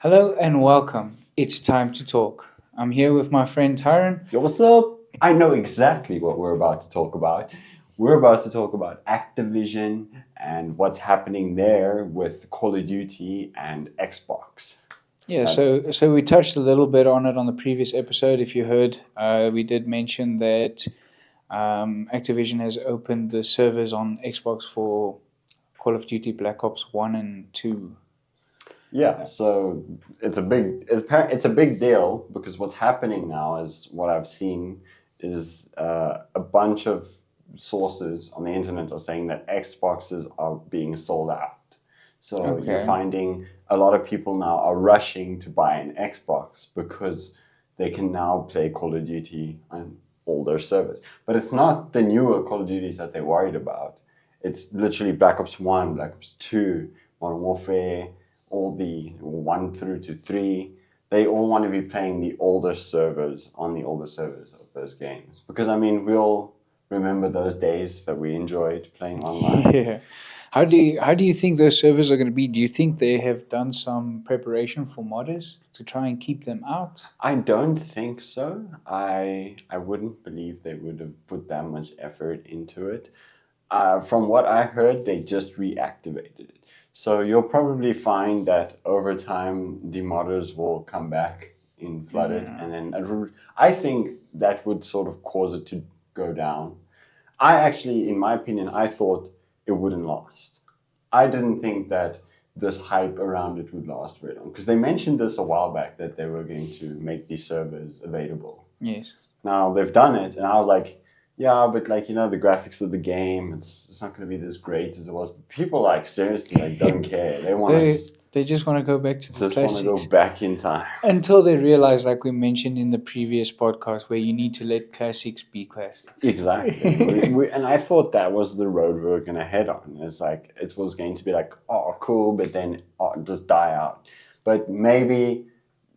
Hello and welcome. It's time to talk. I'm here with my friend Tyron. Yo, what's up? I know exactly what we're about to talk about. We're about to talk about Activision and what's happening there with Call of Duty and Xbox. Yeah, Uh, so we touched a little bit on it on the previous episode. If you heard, we did mention that Activision has opened the servers on Xbox for Call of Duty Black Ops 1 and 2. yeah, so it's a big deal because what's happening now is what I've seen is a bunch of sources on the internet are saying that Xboxes are being sold out. So you're Okay. finding a lot of people now are rushing to buy an Xbox because they can now play Call of Duty on all their servers. But it's not the newer Call of Duties that they're worried about. It's literally Black Ops 1, Black Ops 2, Modern Warfare, all the 1 through to 3. They all want to be playing the older servers on the older servers of those games. Because, I mean, we all remember those days that we enjoyed playing online. Yeah. How do you think those servers are going to be? Do you think they have done some preparation for modders to try and keep them out? I don't think so. I wouldn't believe they would have put that much effort into it. From what I heard, they just reactivated it. So you'll probably find that over time the modders will come back in flooded, and then I think that would sort of cause it to go down. I actually, in my opinion, I thought it wouldn't last. I didn't think that this hype around it would last very long because they mentioned this a while back that they were going to make these servers available. Yes. Now they've done it, and I was like, yeah, but like the graphics of the game, it's not going to be this great as it was. But people like seriously like don't care. They want to They just want to go back to the just want to classics go back in time. until they realize, like we mentioned in the previous podcast, where you need to let classics be classics. Exactly. And I thought that was the road we were going to head on. It's like it was going to be like, oh, cool, but then just die out. But maybe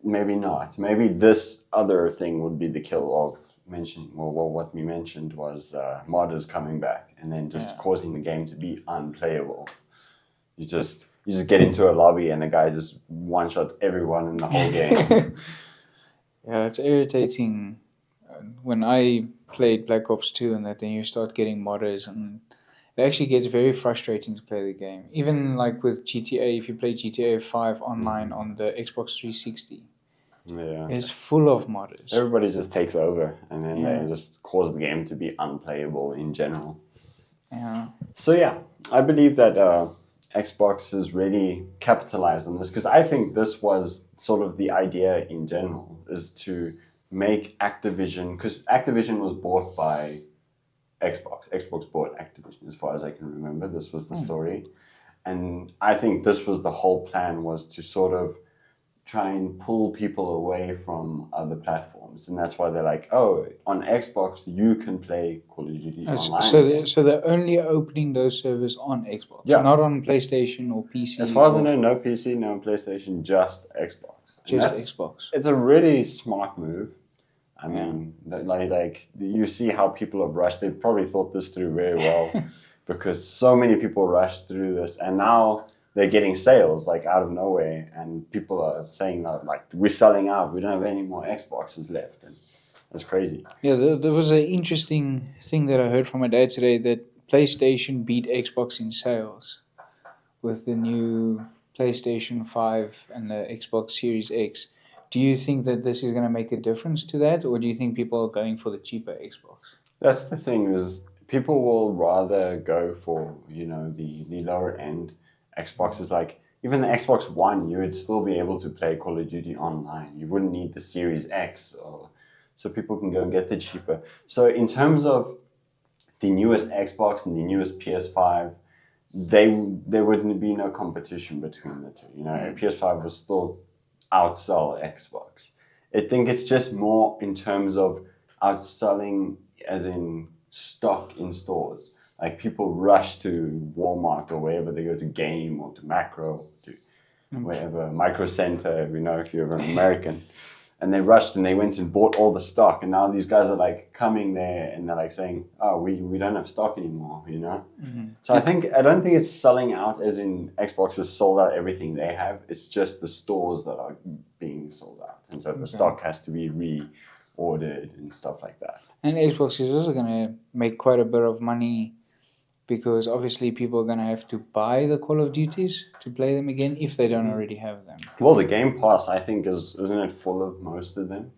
not. Maybe this other thing would be the kill of mentioning. Well, what we mentioned was modders coming back and then just causing the game to be unplayable. You just get into a lobby and the guy just one shots everyone in the whole game. Yeah, it's irritating when I played Black Ops 2 and that then you start getting modders and it actually gets very frustrating to play the game. Even like with GTA, if you play GTA 5 online on the Xbox 360, Yeah. it's full of modders. Everybody just takes over and then Yeah. they just cause the game to be unplayable in general. Yeah. So yeah, I believe that Xbox has really capitalized on this because I think this was sort of the idea in general is to make Activision, because Activision was bought by Xbox. Xbox bought Activision as far as I can remember. This was the story. And I think this was the whole plan, was to sort of try and pull people away from other platforms. And that's why they're like, oh, on Xbox, you can play Call of Duty online. So they're only opening those servers on Xbox, Yeah. not on PlayStation or PC. As far as I or know, no PC, no PlayStation, just Xbox. And just that's- Xbox. It's a really smart move. I mean, like you see how people have rushed. They probably thought this through very well because so many people rushed through this, and now they're getting sales like out of nowhere, and people are saying that like we're selling out. We don't have any more Xboxes left, and that's crazy. Yeah, there was an interesting thing that I heard from my dad today that PlayStation beat Xbox in sales with the new PlayStation 5 and the Xbox Series X. Do you think that this is going to make a difference to that, or do you think people are going for the cheaper Xbox? That's the thing, is people will rather go for the lower end Xboxes. Like even the Xbox One, you would still be able to play Call of Duty online. You wouldn't need the Series X, so people can go and get the cheaper. So in terms of the newest Xbox and the newest PS5, there wouldn't be no competition between the two. PS5 will still outsell Xbox. I think it's just more in terms of outselling, as in stock in stores. Like people rush to Walmart or wherever they go, to Game or to Macro, to wherever, Micro Center, if you're an American. and they rushed and they went and bought all the stock, and now these guys are like coming there and they're like saying, "Oh, we don't have stock anymore," you know. So I don't think it's selling out as in Xbox has sold out everything they have. It's just the stores that are being sold out, and so the stock has to be reordered and stuff like that. And Xbox is also going to make quite a bit of money because obviously people are going to have to buy the Call of Duties to play them again if they don't already have them. Well, the Game Pass, I think, isn't it full of most of them?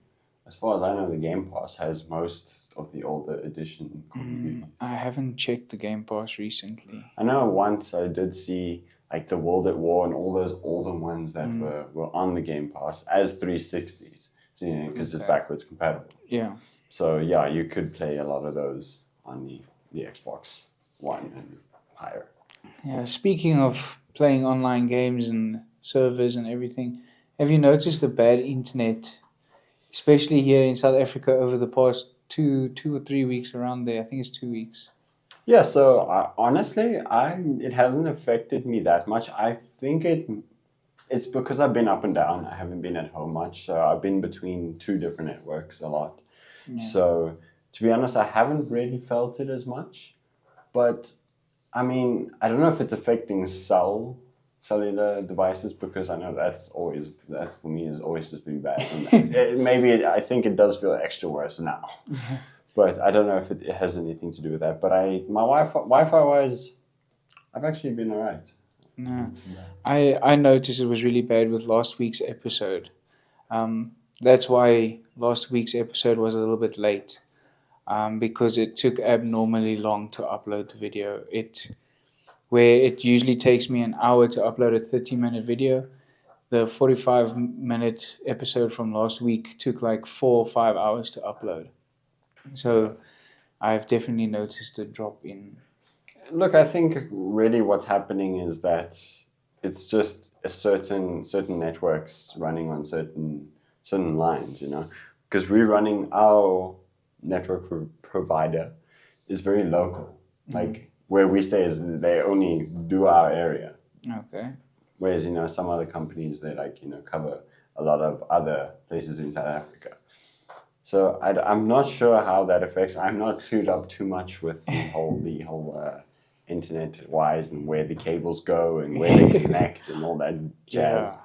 As far as I know, the Game Pass has most of the older edition Call of Duty. I haven't checked the Game Pass recently. I know once I did see like the World at War and all those older ones that were on the Game Pass as 360s, so, you know, because it's backwards compatible. Yeah. So yeah, you could play a lot of those on the Xbox One and higher. Yeah. Speaking of playing online games and servers and everything, have you noticed the bad internet, especially here in South Africa over the past two or 3 weeks around there? I think it's 2 weeks. Yeah, so honestly, it hasn't affected me that much. I think it's because I've been up and down. I haven't been at home much, so I've been between 2 different networks a lot. Yeah. So to be honest, I haven't really felt it as much. But I mean, I don't know if it's affecting cellular devices, because I know that for me has always just been bad. And I think it does feel extra worse now. But I don't know if it has anything to do with that. But my Wi-Fi wise, I've actually been all right. No, I noticed it was really bad with last week's episode. That's why last week's episode was a little bit late, because it took abnormally long to upload the video. Where it usually takes me an hour to upload a 30-minute video, the 45-minute episode from last week took like 4 or 5 hours to upload. So I've definitely noticed a drop in. Look, I think really what's happening is that it's just a certain networks running on certain lines, you know, because we're running our network provider is very local. Like where we stay is they only do our area. Okay. Whereas, you know, some other companies, they like, you know, cover a lot of other places in South Africa. So I'm not sure how that affects. I'm not clued up too much with the whole internet wise and where the cables go and where they connect and all that jazz. Yeah.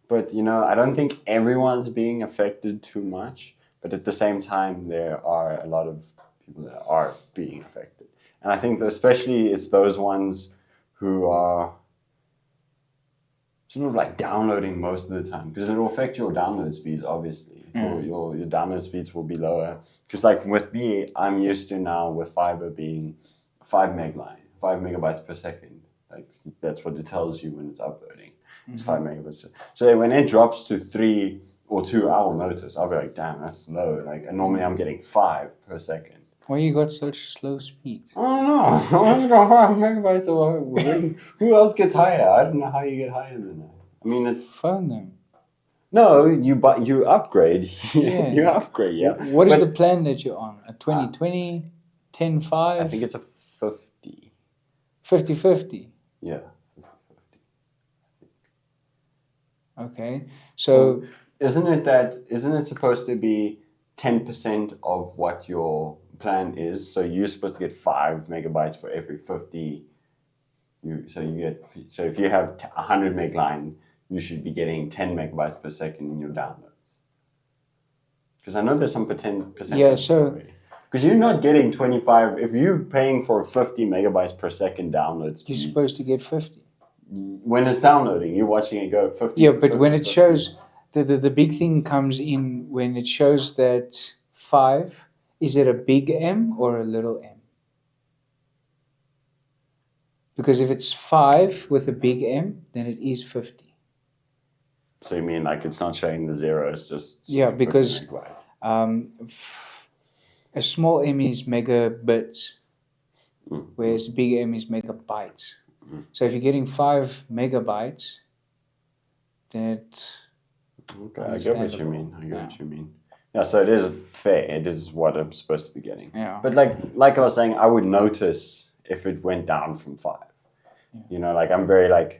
But you know, I don't think everyone's being affected too much. But at the same time, there are a lot of people that are being affected, and I think that especially it's those ones who are sort of like downloading most of the time, because it will affect your download speeds, obviously. Your download speeds will be lower. Because like with me, I'm used to now with fiber being 5 megabytes per second. Like that's what it tells you when it's uploading. It's 5 megabytes. So when it drops to 3 or 2, I will notice. I'll be like, damn, that's slow. Like, and normally I'm getting 5 per second. Why you got such slow speeds? I don't know. I only got 5 megabytes. Who else gets higher? I don't know how you get higher than that. I mean, it's phone them. No, you upgrade. Yeah. You upgrade, yeah. What is the plan that you're on? A 2020, 10.5? I think it's a 50. 50-50? Yeah. 50. Okay. So isn't it supposed to be 10% of what your plan is? So you're supposed to get 5 megabytes for every 50. So if you have 100 meg line, you should be getting 10 megabytes per second in your downloads. Because I know there's some percentage. Yeah, so because you're not getting 25. If you're paying for 50 megabytes per second download speeds, you're supposed to get 50. When it's downloading, you're watching it go 50. Yeah, but when it shows, the big thing comes in when it shows that 5, is it a big M or a little m? Because if it's 5 with a big M, then it is 50. So you mean like it's not showing the zeros, just... Yeah, because a small m is megabits, whereas a big M is megabytes. So if you're getting 5 megabytes, then it's... Okay, I get what you mean. Yeah, so it is fair. It is what I'm supposed to be getting. Yeah. But like I was saying, I would notice if it went down from 5. Yeah. You know, like I'm very like...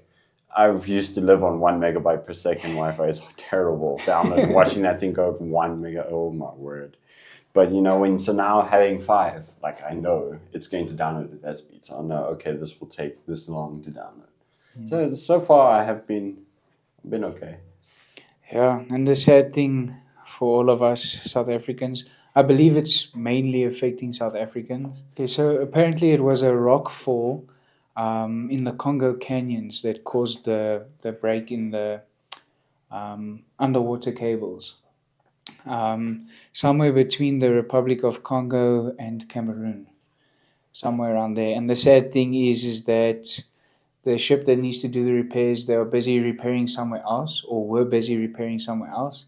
I've used to live on 1 megabyte per second Wi-Fi. It's terrible. Downloading, watching that thing go 1 mega. Oh my word! But so now having 5, like I know it's going to download at that speed. So I know, okay, this will take this long to download. So far I have been okay. Yeah, and the sad thing for all of us South Africans, I believe it's mainly affecting South Africans. Okay, so apparently it was a rock fall in the Congo canyons that caused the break in the underwater cables. Somewhere between the Republic of Congo and Cameroon, somewhere around there. And the sad thing is that the ship that needs to do the repairs, they are busy repairing somewhere else, or were busy repairing somewhere else.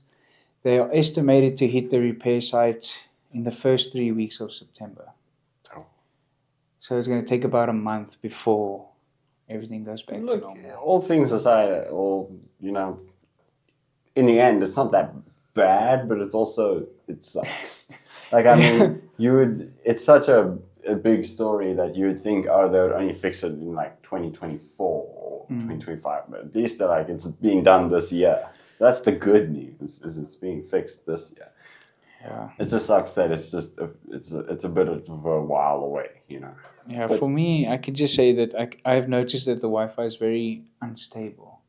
They are estimated to hit the repair site in the first 3 weeks of September. Oh. So it's going to take about a month before everything goes back to Look, normal. all things aside, in the end, it's not that bad, but it sucks. Like, I mean, it's such a big story that you would think, oh, they would only fix it in like 2024 or 2025, but at least it's being done this year. That's the good news, is it's being fixed this year. Yeah. It just sucks that it's a bit of a while away, Yeah, But- for me, I could just say that I've noticed that the Wi-Fi is very unstable.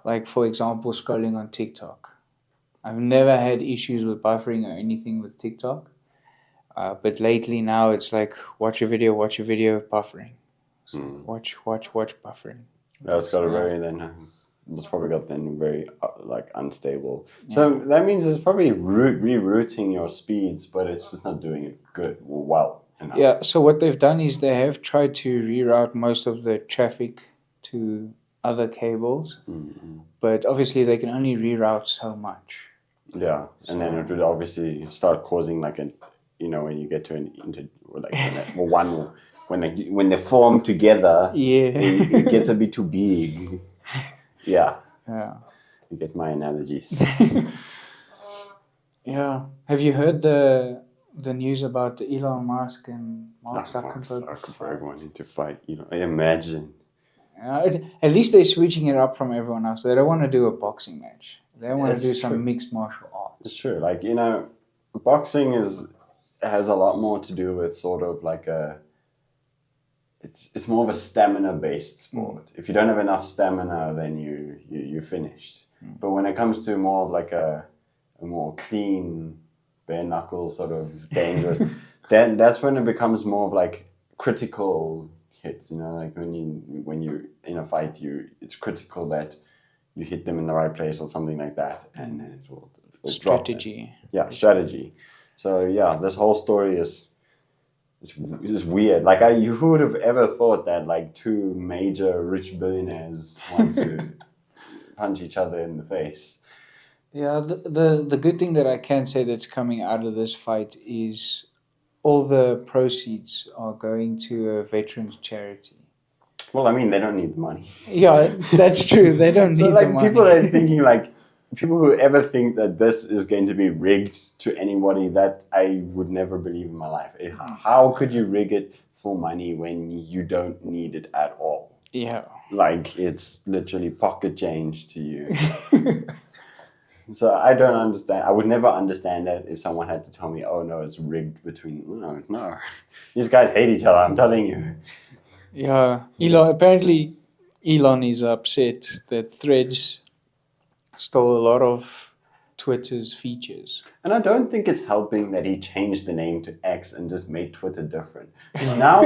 Like, for example, scrolling on TikTok. I've never had issues with buffering or anything with TikTok. But lately now it's like, watch a video, buffering. So watch, buffering. That's got a it's probably got then very unstable. So that means it's probably rerouting your speeds, but it's just not doing it good or well enough. Yeah, so what they've done is they have tried to reroute most of the traffic to other cables, but obviously they can only reroute so much. Yeah, and then it would obviously start causing when you get to when they form together, Yeah. it gets a bit too big. Yeah, Yeah. you get my analogies. Yeah. Have you heard the news about the Elon Musk and Mark Zuckerberg? Zuckerberg wanting to fight, I imagine. At least they're switching it up from everyone else. They don't want to do a boxing match. They want to It's do true. some mixed martial arts. It's true. Boxing has a lot more to do with sort of it's more of a stamina based sport. If you don't have enough stamina, then you're finished. But when it comes to more of a more clean, bare knuckle sort of dangerous, then that's when it becomes more of critical hits. When you're in a fight, it's critical that you hit them in the right place or something like that, and then it will Strategy. drop. Yeah, strategy. So yeah, this whole story is weird. Who would have ever thought that two major rich billionaires want to punch each other in the face? Yeah, the good thing that I can say that's coming out of this fight is all the proceeds are going to a veterans charity. Well, I mean, they don't need the money. Yeah, that's true. They don't need the money. People are thinking people who ever think that this is going to be rigged to anybody, that I would never believe in my life. How could you rig it for money when you don't need it at all? Yeah. It's literally pocket change to you. So I don't understand. I would never understand that if someone had to tell me, oh no, it's rigged between... No. These guys hate each other, I'm telling you. Yeah. Apparently Elon is upset that Threads stole a lot of Twitter's features. And I don't think it's helping that he changed the name to X and just made Twitter different. Now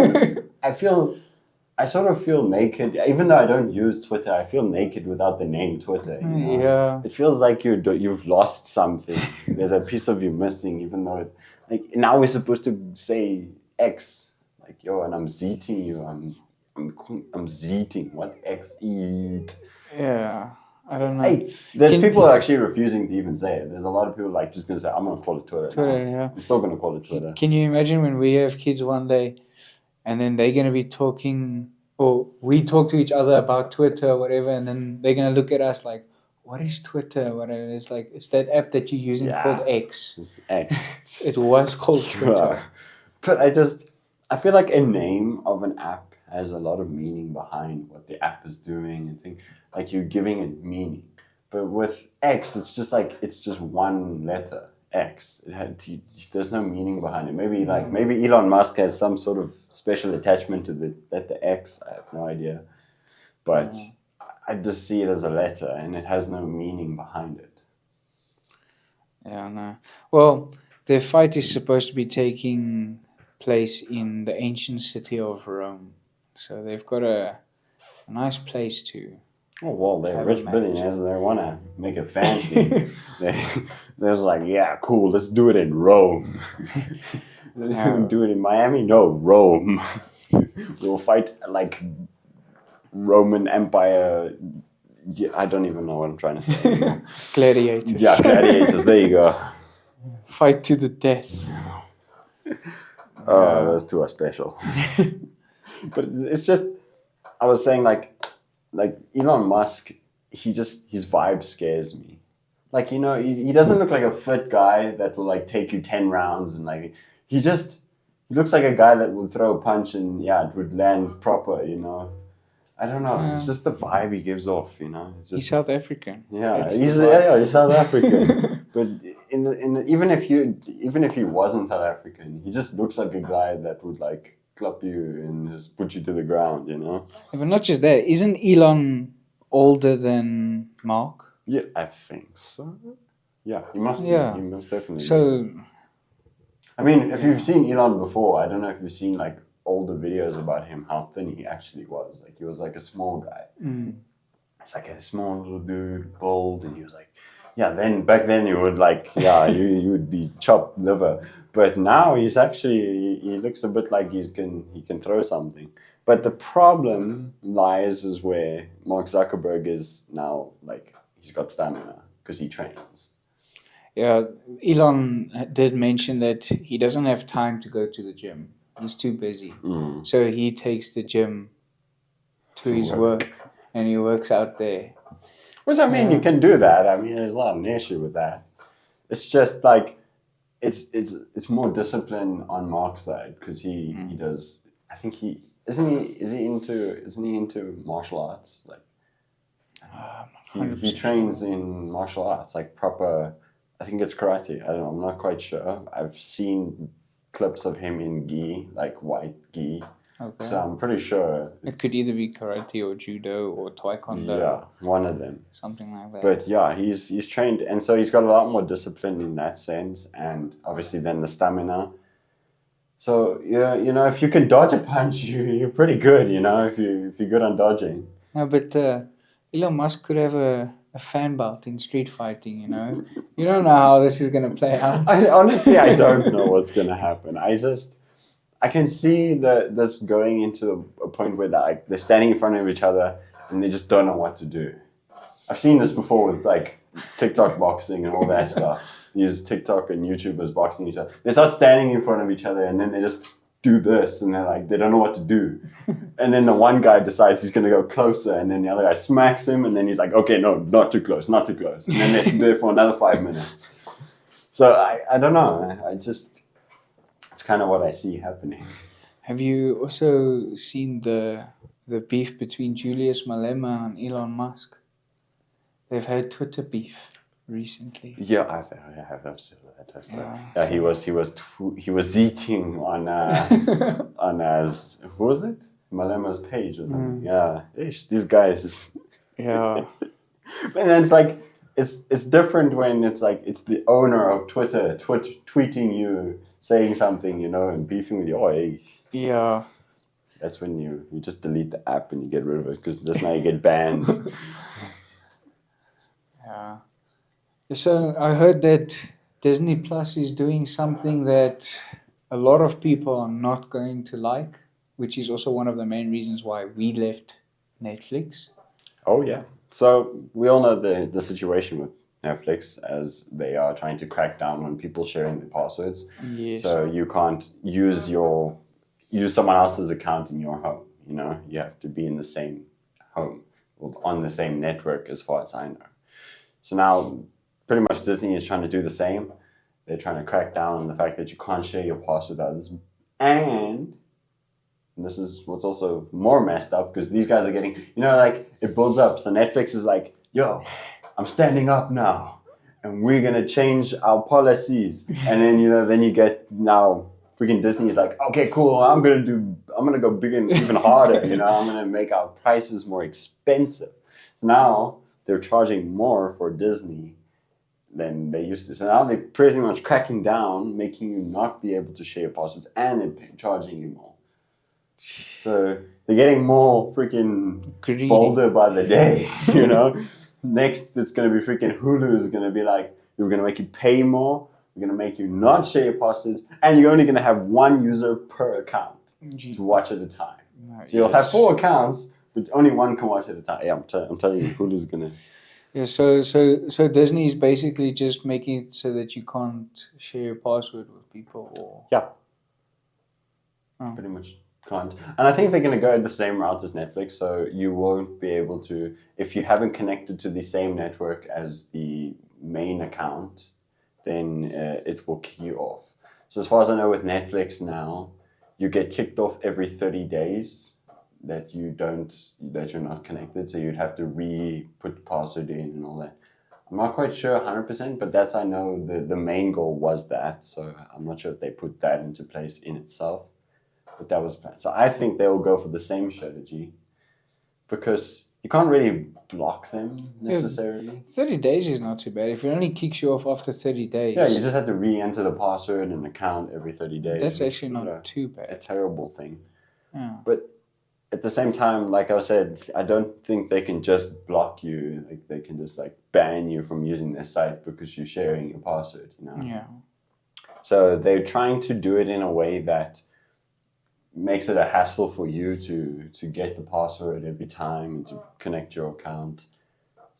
I sort of feel naked. Even though I don't use Twitter, I feel naked without the name Twitter. Yeah. It feels like you've lost something. There's a piece of you missing, even though now we're supposed to say X. And I'm zeeting you. I'm zeeting. What X eat? Yeah. I don't know. Hey, there's people actually refusing to even say it. There's a lot of people just going to say, I'm going to call it Twitter. Twitter, now. yeah. I'm still going to call it Twitter. Can you imagine when we have kids one day and then they're going to be talking, or we talk to each other about Twitter or whatever, and then they're going to look at us like, what is Twitter? Whatever. It's that app that you're using called X. It's X. It was called Twitter. But I feel like a name of an app has a lot of meaning behind what the app is doing and things. Like you're giving it meaning. But with X, it's just one letter, X. There's no meaning behind it. Maybe Elon Musk has some sort of special attachment to the letter X. I have no idea. But I just see it as a letter, and it has no meaning behind it. Yeah, no. Well, the fight is supposed to be taking place in the ancient city of Rome. So they've got a nice place to. Oh, well, they're Have a rich match. billionaires and they want to make it fancy. They're just like, yeah, cool, let's do it in Rome. Do it in Miami? No, Rome. We'll fight like Roman Empire. Yeah, I don't even know what I'm trying to say. Gladiators. Yeah, gladiators, there you go. Fight to the death. Oh, those two are special. But it's just, I was saying like Elon Musk, his vibe scares me. Like, he doesn't look like a fit guy that will like take you 10 rounds and like, he looks like a guy that would throw a punch and yeah, it would land proper, I don't know. It's just the vibe he gives off, He's South African. Yeah, It's he's the vibe. he's South African. But even if he wasn't South African, he just looks like a guy that would like clap you and just put you to the ground, Yeah, but not just that. Isn't Elon older than Mark? Yeah, I think so. Yeah, he must be. Yeah. He must definitely be. So, I mean, if you've seen Elon before, I don't know if you've seen like older videos about him, how thin he actually was. Like he was like a small guy. It's like a small little dude, bald, and he was like, yeah. Then back then you would like, yeah, you would be chopped liver. But now he looks a bit like he can throw something. But the problem lies is where Mark Zuckerberg is now, like he's got stamina because he trains. yeah, Elon did mention that he doesn't have time to go to the gym. He's too busy. So he takes the gym to his work and he works out there. Which I mean, you can do that. I mean, there's not an issue with that. It's just like it's more discipline on Mark's side because he does. I think isn't he into martial arts? Like he trains in martial arts, like proper. I think it's karate. I don't know. I'm not quite sure. I've seen clips of him in gi, like white gi. Okay. So I'm pretty sure it could either be karate or judo or taekwondo. Yeah, one of them. Something like that. But yeah, he's trained, and so he's got a lot more discipline in that sense, and obviously then the stamina. So yeah, if you can dodge a punch, you're pretty good. If you're good on dodging. No, but Elon Musk could have a fan belt in street fighting. You don't know how this is gonna play out. Honestly, I don't know what's gonna happen. I can see this going into a point where they're standing in front of each other and they just don't know what to do. I've seen this before with like TikTok boxing and all that stuff. These TikTok and YouTubers boxing each other. They start standing in front of each other and then they just do this and they're like, they don't know what to do. And then the one guy decides he's going to go closer and then the other guy smacks him and then he's like, okay, no, not too close, not too close. And then they do it for another 5 minutes. So I don't know. It's kind of what I see happening. Have you also seen the beef between Julius Malema and Elon Musk? They've had Twitter beef recently. Yeah, I have seen that. Yeah, he was eating on who was it? Malema's page or something. Yeah, these guys. Yeah. And then it's like it's different when it's like it's the owner of Twitter tweeting you, saying something, and beefing with you. Oh, hey. Yeah. That's when you just delete the app and you get rid of it because just now you get banned. Yeah. So I heard that Disney Plus is doing something that a lot of people are not going to like, which is also one of the main reasons why we left Netflix. Oh yeah. So we all know the situation with Netflix as they are trying to crack down on people sharing their passwords. Yes. So you can't use someone else's account in your home. You have to be in the same home or on the same network as far as I know. So now pretty much Disney is trying to do the same. They're trying to crack down on the fact that you can't share your password with others. And And this is what's also more messed up because these guys are getting, like it builds up. So Netflix is like, yo, I'm standing up now and we're going to change our policies. And then, then you get now freaking Disney's like, okay, cool. I'm going to go big and even harder. I'm going to make our prices more expensive. So now they're charging more for Disney than they used to. So now they're pretty much cracking down, making you not be able to share passwords, and they're charging you more. So they're getting more freaking Greedy. bolder by the day, Next, it's going to be freaking Hulu is going to be like, we're going to make you pay more, we're going to make you not share your passwords, and you're only going to have one user per account to watch at a time. So you'll have 4 accounts, but only one can watch at a time. Yeah, I'm telling you, Hulu's going to... Yeah, so Disney is basically just making it so that you can't share your password with people, or yeah, pretty much can't. And I think they're going to go the same route as Netflix, so you won't be able to, if you haven't connected to the same network as the main account, then it will kick you off. So as far as I know with Netflix now, you get kicked off every 30 days. That you're not connected, so you'd have to put the password in and all that. I'm not quite sure 100%, but that's, I know the main goal was that, so I'm not sure if they put that into place in itself, but that was planned. So I think they will go for the same strategy, because you can't really block them necessarily. 30 days is not too bad. If it only kicks you off after 30 days. Yeah, you just have to re-enter the password and account every 30 days. That's actually not too bad. A terrible thing. Yeah. But at the same time, like I said, I don't think they can just block you. Like they can just ban you from using their site because you're sharing your password, Yeah. So they're trying to do it in a way that makes it a hassle for you to get the password every time and to connect your account.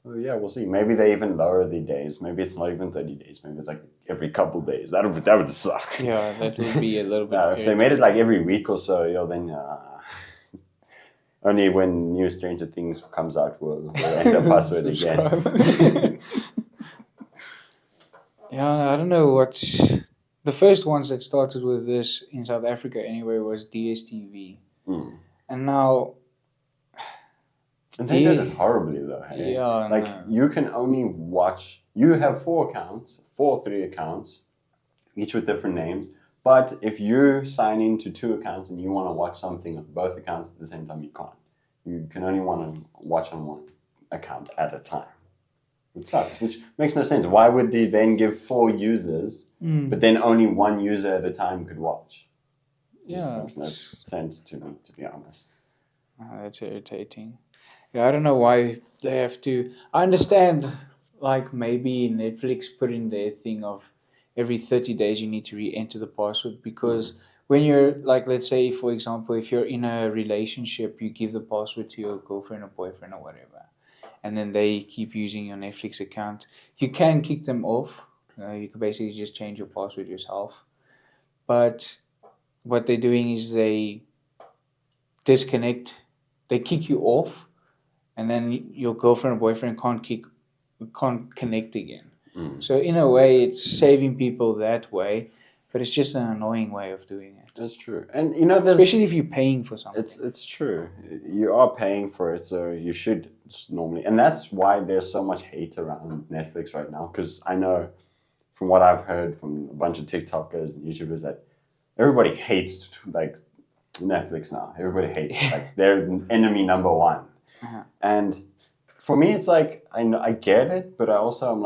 So yeah, we'll see. Maybe they even lower the days. Maybe it's not even 30 days. Maybe it's every couple days. That would suck. Yeah, that would be a little bit. If they made it every week or so, then. Only when new Stranger Things comes out will enter password again. Yeah, I don't know what... The first ones that started with this in South Africa anyway was DSTV. And now... And they did it horribly though. Hey? Yeah. You can only watch... You have 4 accounts, 3 accounts, each with different names. But if you sign into 2 accounts and you want to watch something on both accounts at the same time, you can't. You can only want to watch on one account at a time. It sucks, which makes no sense. Why would they then give 4 users, but then only 1 user at a time could watch? It just makes no sense to me, to be honest. That's irritating. Yeah, I don't know why they have to... I understand, maybe Netflix put in their thing of every 30 days you need to re-enter the password, because when you're, let's say, for example, if you're in a relationship, you give the password to your girlfriend or boyfriend or whatever, and then they keep using your Netflix account, you can kick them off. You can basically just change your password yourself. But what they're doing is they disconnect, they kick you off, and then your girlfriend or boyfriend can't connect again. So in a way, it's saving people that way, but it's just an annoying way of doing it. That's true. And especially if you're paying for something. It's true. You are paying for it, so you should normally. And that's why there's so much hate around Netflix right now, because I know from what I've heard from a bunch of TikTokers and YouTubers that everybody hates Netflix now. Everybody hates it. They're enemy number 1. And for me, it's I get it, but I also am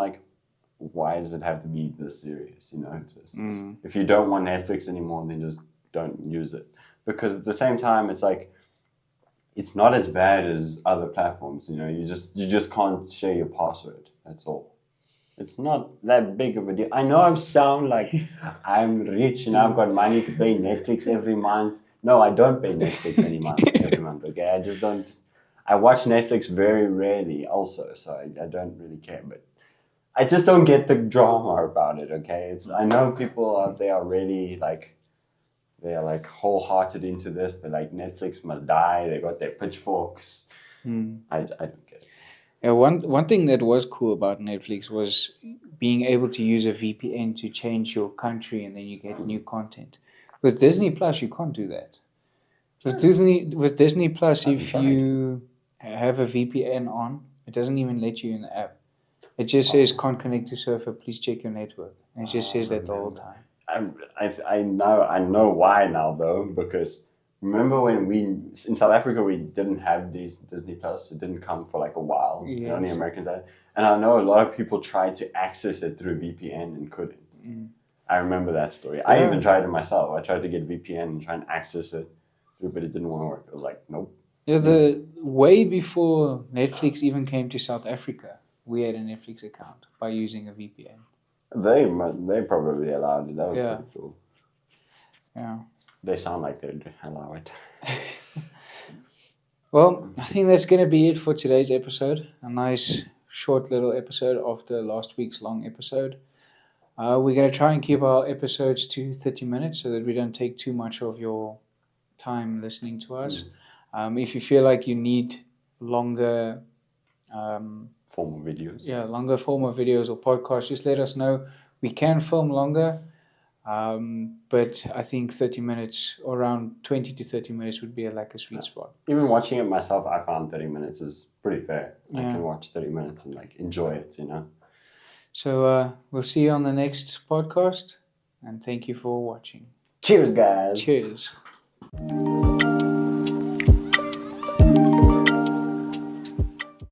why does it have to be this serious? If you don't want Netflix anymore, then just don't use it. Because at the same time, it's it's not as bad as other platforms. You just can't share your password. That's all. It's not that big of a deal. I know I sound like I'm rich and I've got money to pay Netflix every month. No, I don't pay Netflix every month. Okay, I just don't. I watch Netflix very rarely, also, so I don't really care. But I just don't get the drama about it, okay? I know people out there are really they are wholehearted into this. They're Netflix must die. They got their pitchforks. I don't get it. Yeah, one thing that was cool about Netflix was being able to use a VPN to change your country and then you get new content. With Disney Plus, you can't do that. With Disney Plus, I haven't if tried. you have a VPN on, it doesn't even let you in the app. It just says can't connect to server. Please check your network. And it just says that the whole time. I know why now though, because remember when we in South Africa we didn't have these Disney Plus. It didn't come for like a while. Yes. Only Americans had. And I know a lot of people tried to access it through VPN and couldn't. I remember that story. I even tried it myself. I tried to get VPN and try and access it through, but it didn't want to work. I was like, nope. Yeah, the way before Netflix even came to South Africa, we had a Netflix account by using a VPN. They probably allowed it. That was Yeah. pretty cool. Yeah. They sound like they'd allow it. Well, I think that's going to be it for today's episode. A nice, short little episode after last week's long episode. We're going to try and keep our episodes to 30 minutes so that we don't take too much of your time listening to us. If you feel like you need longer form of videos. Yeah, longer form of videos or podcasts, just let us know. We can film longer, but I think 30 minutes, or around 20 to 30 minutes would be like a sweet spot. Even watching it myself, I found 30 minutes is pretty fair. I Yeah. can watch 30 minutes and like enjoy it, you know. So we'll see you on the next podcast, and thank you for watching. Cheers, guys. Cheers.